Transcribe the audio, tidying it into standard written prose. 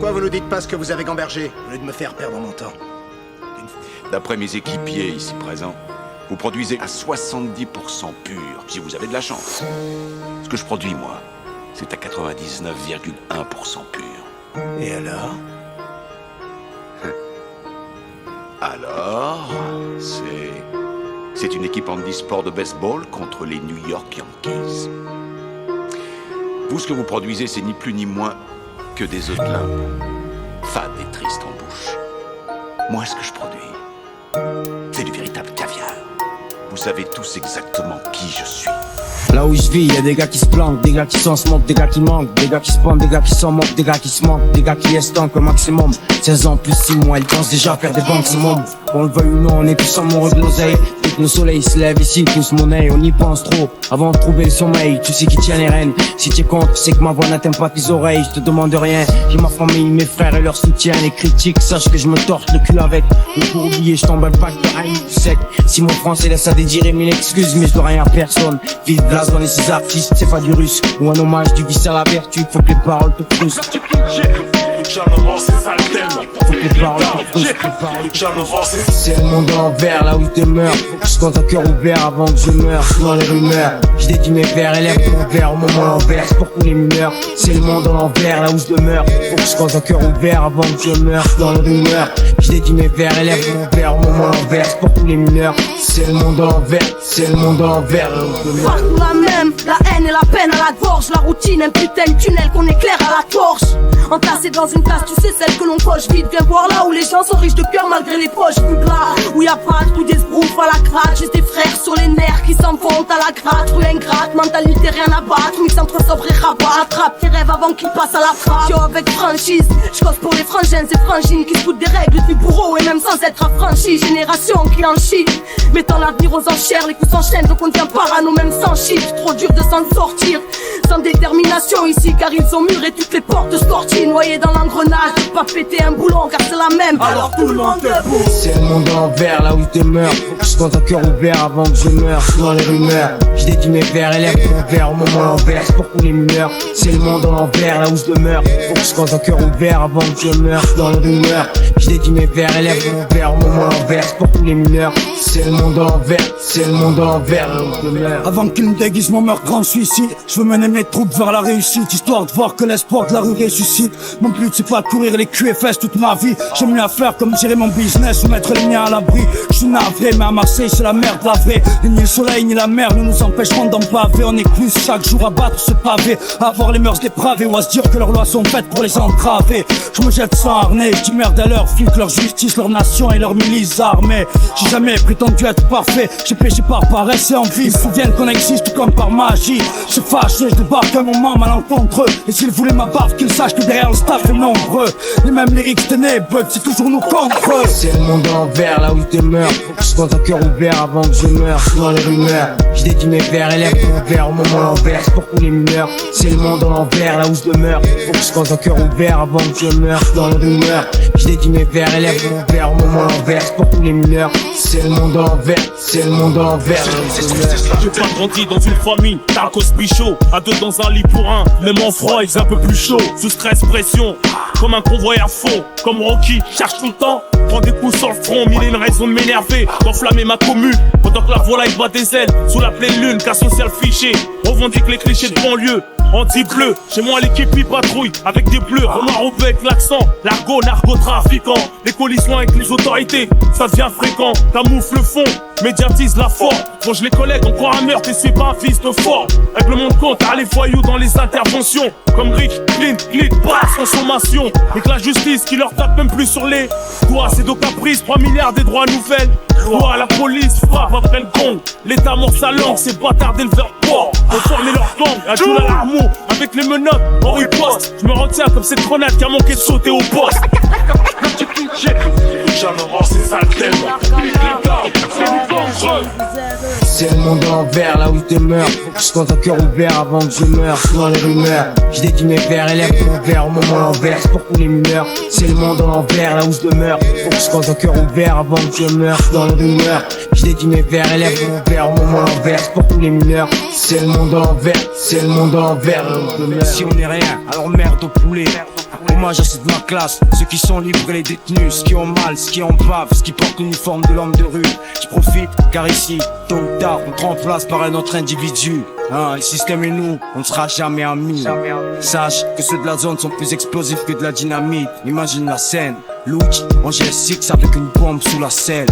Pourquoi vous nous dites pas ce que vous avez gambergé, au lieu de me faire perdre mon temps? D'après mes équipiers ici présents, vous produisez à 70% pur, si vous avez de la chance. Ce que je produis, moi, c'est à 99,1% pur. Et alors? Alors, c'est une équipe handisport de baseball contre les New York Yankees. Vous, ce que vous produisez, c'est ni plus ni moins que des œufs de limbe, fades et tristes en bouche. Moi, ce que je produis, c'est du véritable caviar. Vous savez tous exactement qui je suis. Là où je vis, y'a des gars qui se planquent, des gars qui s'en se moquent, des gars qui manquent, des gars qui se pendent, des gars qui s'en moquent, des gars qui se manquent, des gars qui estampent au maximum. 16 ans plus 6 mois, ils pensent déjà faire des banques maximum. Qu'on le veuille ou non, on est tous amoureux de l'oseille. Dès que le soleil se lève ici, tous monnaie, on y pense trop. Avant de trouver le sommeil, tu sais qui tient les rênes. Si t'es con, tu sais que ma voix n'atteint pas tes oreilles. Je te demande rien, j'ai ma famille, mes frères et leur soutien. Les critiques, sache que je me torche le cul avec. Le pour oublier, je tombe un pack de haine du sec. Si mon français laisse à désirer mille excuses, mais je dois rien à personne. Vive Blason et ses artistes, c'est pas du russe. Ou un hommage du vice à la vertu, faut que les paroles te frustrent. Faut que les paroles te frustrent. C'est le monde à l'envers, là où je demeure. Faut que je compte un cœur ouvert avant que je meure. Dans les rumeurs, je dédie mes vers et lève mon verre au moment l'envers. C'est pour tous les mineurs. C'est le monde à l'envers, là où je demeure. Faut que je compte un cœur ouvert avant que je meure. Dans les rumeurs, je dédie mes vers et lève mon verre au moment l'envers. C'est pour tous les mineurs. C'est le monde à l'envers, c'est le monde à l'envers, là où je demeure. Partout la même, la haine et la peine à la gorge. La routine, un putain de tunnel qu'on éclaire à la torche. Entassé dans une tasse, tu sais, celle que l'on coche vite. Viens voir là où les gens sont riches de cœur malgré les poches plus gras. Où y'a pas de coup d'esbrouf à la craque. Juste des frères sur les nerfs qui s'enfontent à la gratte. Rue ingrate, mentalité rien à battre. Mix entre sobre et rabat. Attrape tes rêves avant qu'ils passent à la frappe. Yo avec franchise, j'cause pour les frangins, ces frangines qui se foutent des règles du bourreau. Et même sans être affranchi, génération qui en chie. Mettant l'avenir aux enchères, les coups s'enchaînent, donc on devient parano même sans chiffre. Trop dur de s'en sortir, sans détermination ici, car ils ont muré toutes les portes sorties. Noyés dans l'engrenage, pas péter un boulon, car c'est la même, alors tout le monde debout. C'est le monde à l'envers, là où je demeure. Faut que je compte un cœur ouvert avant que je meure. Dans les rumeurs, je dédie mes vers et lève mon verre au moment l'envers. C'est pour tous les mineurs. C'est le monde à l'envers, là où je demeure. Faut que je compte un cœur ouvert avant que je meure. Dans les rumeurs, je dédie mes vers et lève mon verre au moment l'envers. C'est pour tous les mineurs. C'est le monde à l'envers, c'est le monde à l'envers, là où je demeure. Avant qu'il me déguise mon meurtre en suicide, je veux mener mes troupes vers la réussite, histoire de voir que l'espoir de la rue ressuscite. Mon but c'est pas de courir les culs et fesses toute ma vie. J'aime mieux faire comme gérer mon business ou mettre les miens à l'abri. Je suis navré mais à Marseille c'est la merde la vraie. Et ni le soleil ni la mer ne nous empêcheront d'en paver. On est plus chaque jour à battre ce pavé, à avoir les mœurs dépravées ou à se dire que leurs lois sont faites pour les entraver. Je me jette sans harnais, je dis merde à leur flics, leur justice, leur nation et leur milice armée. J'ai jamais prétendu être parfait, j'ai péché par paresse et envie. Ils se souviennent qu'on existe comme par magie. Je fâche, je débarque un moment malencontreux. Et s'ils voulaient ma barbe, qu'ils sachent que derrière le staff est nombreux. Les mêmes lyrics ténébreux, c'est toujours nous contre eux. C'est le monde à l'envers, là où je demeure. Faut que je compte un cœur ouvert avant que je meure. Dans les rumeurs, je dédie mes vers et lève mon verre au moment l'envers. C'est pour tous les mineurs. C'est le monde à l'envers, là où je demeure. Faut que je compte un cœur ouvert avant que je meure. Dans les rumeurs, je dédie mes vers et lève mon verre au moment l'envers. C'est pour tous les mineurs. C'est le monde à l'envers, c'est le monde à l'envers. J'ai pas grandi dans une famille, tacos bichot. À deux dans un lit pour un, même en froid, ils un peu plus chaud. Sous stress, pression, comme un convoi à fond. Comme Rocky, cherche tout le temps. Prends des coups sur le front, mille et une raisons de m'énerver. D'enflammer ma commune, pendant que la volaille bat des ailes. Sous la pleine lune, cas social fiché. Revendique les clichés de banlieue. Anti-bleu, chez moi l'équipe y patrouille avec des bleus, renard au bec, l'accent, l'argot, narcotrafiquant, les collisions avec les autorités, ça devient fréquent, camoufle le fond, médiatise la forme, mange les collègues, encore un meurtre et c'est pas un fils de fort, règlement de compte, à les voyous dans les interventions, comme Rich, Clint, Click, basse consommation, et que la justice qui leur tape même plus sur les doigts, c'est donc caprice, 3 milliards des droits nouvelles, loi, la police frappe après le gong, l'état mord sa langue, ces bâtards d'éleveurs porcs, ont formé leur gang, à tout l'alarme. Avec les menottes, en riposte, je me retiens comme cette grenade qui a manqué de sauter au poste. C'est le monde à l'envers, là où je demeure. Faut que je compte un cœur ouvert avant que je meure. Dans les rumeurs, je dédie mes vers et lève mon verre au moment l'envers. C'est pour tous les mineurs. C'est le monde à l'envers, là où je demeure. Faut que je compte un cœur ouvert avant que je meure. Dans les rumeurs, je dédie mes vers et lève mon verre au moment l'envers. C'est pour tous les mineurs. C'est le monde à l'envers, c'est le monde à l'envers, là où je demeure. Si on est rien, alors merde au poulet. Au Hommage à ceux de ma classe, ceux qui sont libres et les détenus, ceux qui ont mal, ceux qui en bavent, ceux qui portent l'uniforme de l'homme de rue. Je profite, car ici, tôt ou tard, on te remplace par un autre individu. Hein, le système et nous, on ne sera jamais amis. Sache que ceux de la zone sont plus explosifs que de la dynamite. Imagine la scène, Luigi en GS6 avec une bombe sous la selle.